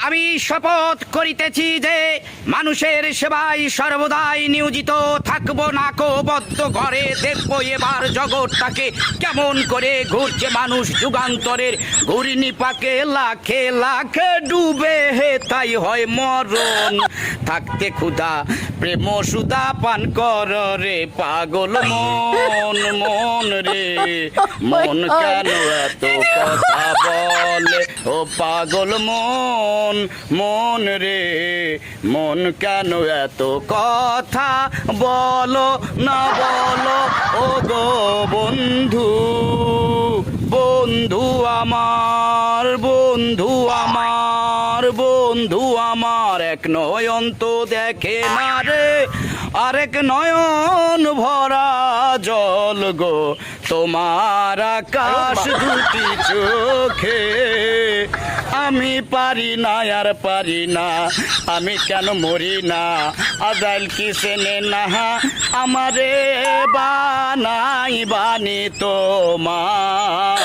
আমি শপথ করিতেছি যে মানুষের সেবায় সর্বদাই নিয়োজিত থাকব। নাকো বদ্ধ ঘরে দেখব এবার জগৎটাকে কেমন করে ঘুরছে মানুষ যুগান্তরের ঘূর্ণিপাকে লাখে লাখে ডুবে হে তাই হয় মরণ। থাকতে ক্ষুধা প্রেম সুধা পান কর রে পাগল মন। মন রে মন কেন এত কথা বলে ও পাগল মন। মন রে মন কেন এত কথা বলো না বলো ও গো বন্ধু। বন্ধু আমার বন্ধু আমার বন্ধু আমার এক নয়ন তো দেখে না রে আরেক নয়ন ভরা জল গো তোমার আকাশ দুটি চোখে। আমি পারি না আর পারি না আমি কেন মরি না আজাইল কি সেনে না আমারে বানাই বানি তোমার।